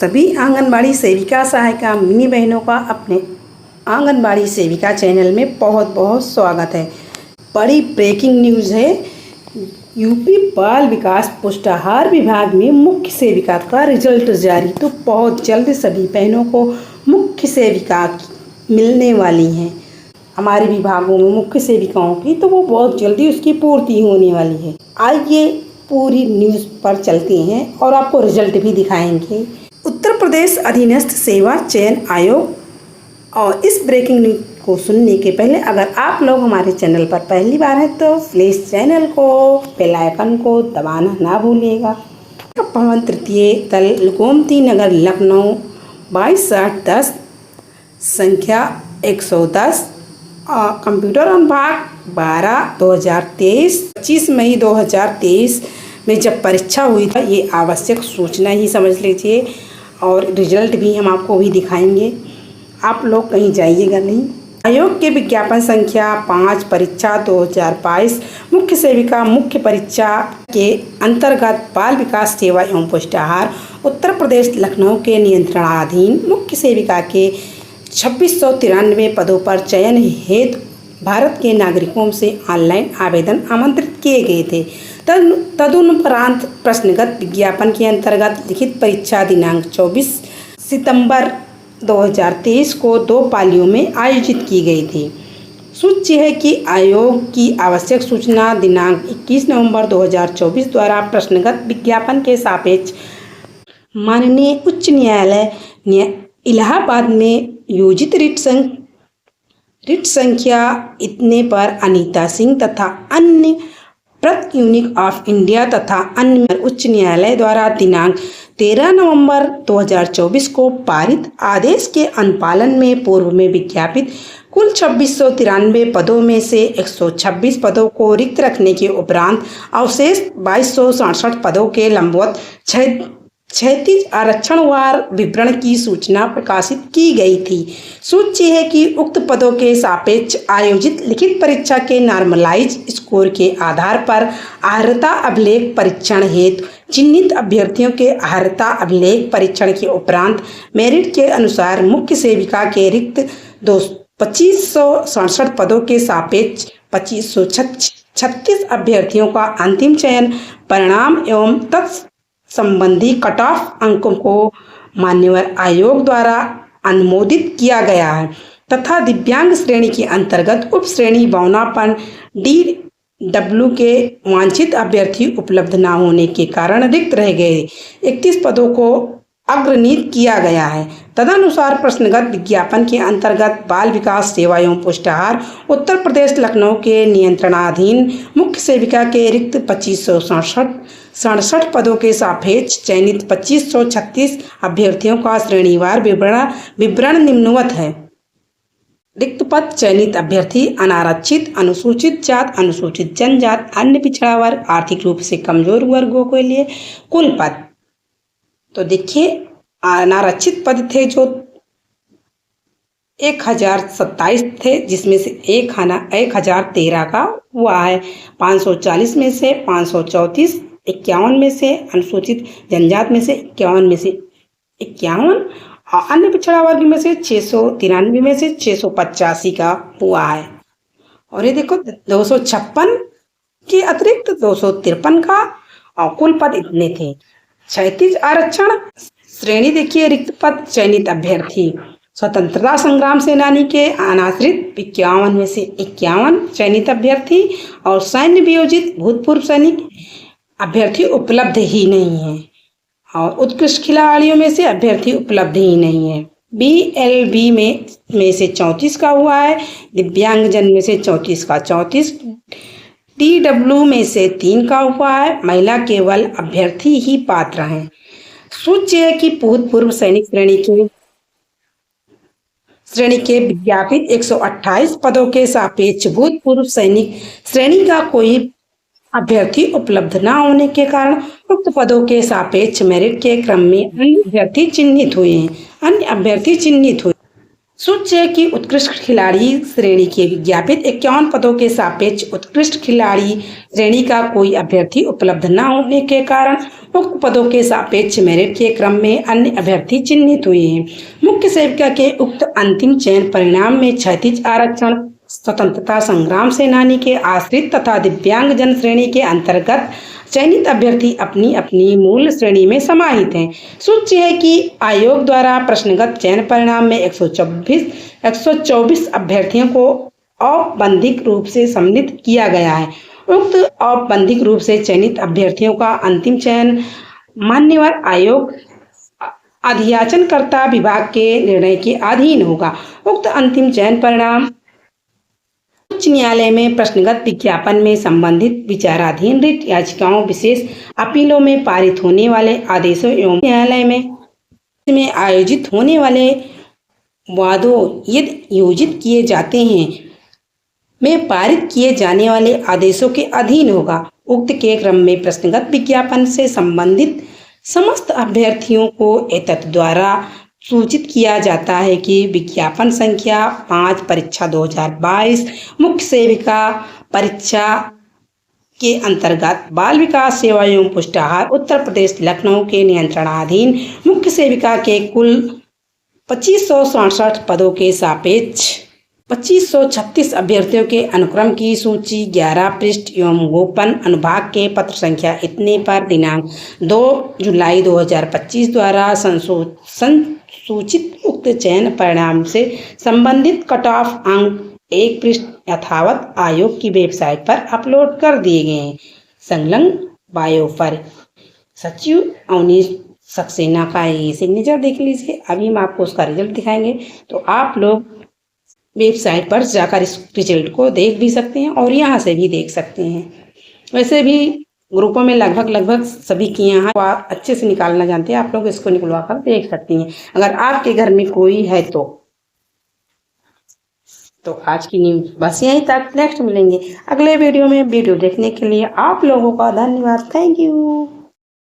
सभी आंगनबाड़ी सेविका सहायिका मिनी बहनों का अपने आंगनबाड़ी सेविका चैनल में बहुत बहुत स्वागत है। बड़ी ब्रेकिंग न्यूज़ है। यूपी बाल विकास पुष्टाहार विभाग में मुख्य सेविका का रिजल्ट जारी। तो बहुत जल्द सभी बहनों को मुख्य सेविका मिलने वाली हैं। हमारे विभागों में मुख्य सेविकाओं की तो वो बहुत जल्दी उसकी पूर्ति होने वाली है। आइए पूरी न्यूज़ पर चलते हैं और आपको रिजल्ट भी दिखाएंगे। उत्तर प्रदेश अधीनस्थ सेवा चयन आयोग और इस ब्रेकिंग न्यूज़ को सुनने के पहले अगर आप लोग हमारे चैनल पर पहली बार हैं तो प्लीज़ चैनल को बेल आइकन को दबाना ना भूलिएगा। भवन तृतीय तल गोमती नगर लखनऊ 22/8/10 संख्या 110 कंप्यूटर अनुभाग 12/2023 25 मई 2023 में जब परीक्षा हुई था। ये आवश्यक सूचना ही समझ लीजिए और रिजल्ट भी हम आपको भी दिखाएंगे। आप लोग कहीं जाइएगा नहीं। आयोग के विज्ञापन संख्या 5 परीक्षा 2022 मुख्य सेविका मुख्य परीक्षा के अंतर्गत बाल विकास सेवा एवं पुष्टाहार उत्तर प्रदेश लखनऊ के नियंत्रणाधीन मुख्य सेविका के 2693 पदों पर चयन हेतु भारत के नागरिकों से ऑनलाइन आवेदन आमंत्रित किए गए थे। तदुपरांत प्रश्नगत विज्ञापन के अंतर्गत लिखित परीक्षा दिनांक 24 सितंबर 2023 को 2 पालियों में आयोजित की गई थी। सूची है कि आयोग की आवश्यक सूचना दिनांक 21 नवंबर 2024 द्वारा प्रश्नगत विज्ञापन के सापेक्ष माननीय उच्च न्यायालय इलाहाबाद में योजित रिट संख्या इतने पर अनीता सिंह तथा अन्य प्रत यूनिक ऑफ इंडिया तथा अन्य उच्च न्यायालय द्वारा दिनांक 13 नवंबर 2024 को पारित आदेश के अनुपालन में पूर्व में विज्ञापित कुल 2693 पदों में से 126 पदों को रिक्त रखने के उपरांत अवशेष 2267 पदों के लंबवत क्षैतिज आरक्षणवार विवरण की सूचना प्रकाशित की गई थी। सूची है कि उक्त पदों के सापेक्ष आयोजित लिखित परीक्षा के नॉर्मलाइज स्कोर के आधार पर अर्हता अभिलेख परीक्षण हेतु चिन्हित अभ्यर्थियों के अर्हता अभिलेख परीक्षण के उपरांत मेरिट के अनुसार मुख्य सेविका के रिक्त 2567 पदों के सापेक्ष 2536 अभ्यर्थियों का अंतिम चयन परिणाम एवं संबंधी कट ऑफ अंकों को मान्यवर आयोग द्वारा अनुमोदित किया गया है तथा दिव्यांग श्रेणी के अंतर्गत उप श्रेणी बौनापन DW के वांछित अभ्यर्थी उपलब्ध न होने के कारण रिक्त रह गए 31 पदों को अग्रनीत किया गया है। तदनुसार प्रश्नगत विज्ञापन के अंतर्गत बाल विकास सेवा एवं पुष्टाहार उत्तर प्रदेश लखनऊ के नियंत्रणाधीन मुख्य सेविका के रिक्त 2567 पदों के सापेक्ष चयनित 2536 अभ्यर्थियों का श्रेणीवार विवरण निम्नवत है। रिक्त पद चयनित अभ्यर्थी अनारक्षित अनुसूचित जात अनुसूचित जनजात अन्य पिछड़ा वर्ग आर्थिक रूप से कमजोर वर्गों के लिए कुल पद। तो देखिए अनारक्षित पद थे जो 1027 थे जिसमें से 1013 का हुआ है 540 में से 534 51 में से अनुसूचित जनजात में से 51 में से 51 और अन्य पिछड़ा वर्ग में से 693 में से 685 का हुआ है। और ये देखो 256 के अतिरिक्त 253 का और कुल पद इतने थे। क्षैतिज आरक्षण श्रेणी देखिए रिक्त पद चयनित अभ्यर्थी स्वतंत्रता संग्राम सेनानी के अनाश्रित 51 में से 51 चयनित अभ्यर्थी और सैन्य वियोजित भूतपूर्व सैनिक अभ्यर्थी उपलब्ध ही नहीं है और उत्कृष्ट खिलाड़ियों में से अभ्यर्थी उपलब्ध ही नहीं है। BLB में से 34 का हुआ है, दिव्यांगजन में से 34 का 34, DW में से 3 का हुआ है, महिला केवल अभ्यर्थी ही पात्र हैं। सूची है कि भूतपूर्व सैनिक श्रेणी के विज्ञापित 128 पदों के सापेक्ष भूतपूर्व सैनिक श्रेणी का कोई अभ्यर्थी उपलब्ध न होने के कारण उक्त पदों के सापेक्ष मेरिट के क्रम में अन्य अभ्यर्थी चिन्हित हुए। सूची है कि उत्कृष्ट खिलाड़ी श्रेणी के विज्ञापित 51 पदों के सापेक्ष उत्कृष्ट खिलाड़ी श्रेणी का कोई अभ्यर्थी उपलब्ध न होने के कारण उक्त पदों के सापेक्ष मेरिट के क्रम में अन्य अभ्यर्थी चिन्हित हुए हैं। मुख्य सेविका के उक्त अंतिम चयन परिणाम में क्षैतिज आरक्षण, स्वतंत्रता संग्राम सेनानी के आश्रित तथा दिव्यांग जन श्रेणी के अंतर्गत चयनित अभ्यर्थी अपनी अपनी मूल श्रेणी में समाहित हैं। सूची है कि आयोग द्वारा प्रश्नगत चयन परिणाम में 124 अभ्यर्थियों को औपबंधिक रूप से सम्मिलित किया गया है। उक्त औपबंधिक रूप से चयनित अभ्यर्थियों का अंतिम चयन मान्यवर आयोग अधियाचनकर्ता विभाग के निर्णय के अधीन होगा। उक्त अंतिम चयन परिणाम उच्च न्यायालय में प्रश्नगत विज्ञापन में संबंधित विचाराधीन रिट याचिकाओं, विशेष अपीलों में पारित होने वाले आदेशों एवं न्यायालय में आयोजित होने वाले वादों यदि योजित किए जाते हैं में पारित किए जाने वाले आदेशों के अधीन होगा। उक्त के क्रम में प्रश्नगत विज्ञापन से संबंधित समस्त अभ्यर्थियों को एतत् द्वारा सूचित किया जाता है कि विज्ञापन संख्या 5 परीक्षा 2022 मुख्य सेविका परीक्षा के अंतर्गत बाल विकास सेवा एवं पुष्टाहार उत्तर प्रदेश लखनऊ के नियंत्रणाधीन मुख्य सेविका के कुल 2567 पदों के सापेक्ष 2536 अभ्यर्थियों के अनुक्रम की सूची 11 पृष्ठ एवं गोपन अनुभाग के पत्र संख्या इतने पर दिनांक 2 जुलाई 2025 द्वारा संसूचित उक्त चयन परिणाम से संबंधित कट ऑफ अंक 1 पृष्ठ यथावत आयोग की वेबसाइट पर अपलोड कर दिए गए हैं। संलग्न बायो पर सचिव अवनीश सक्सेना का ये सिग्नेचर देख लीजिए। अभी हम आपको उसका रिजल्ट दिखाएंगे, तो आप लोग वेबसाइट पर जाकर इस रिजल्ट को देख भी सकते हैं और यहाँ से भी देख सकते हैं। वैसे भी ग्रुपों में लगभग सभी की यहाँ अच्छे से निकालना जानते हैं, आप लोग इसको निकलवा कर देख सकती हैं अगर आपके घर में कोई है तो आज की न्यूज़ बस यहीं तक। नेक्स्ट मिलेंगे अगले वीडियो में। वीडियो देखने के लिए आप लोगों का धन्यवाद। Thank you.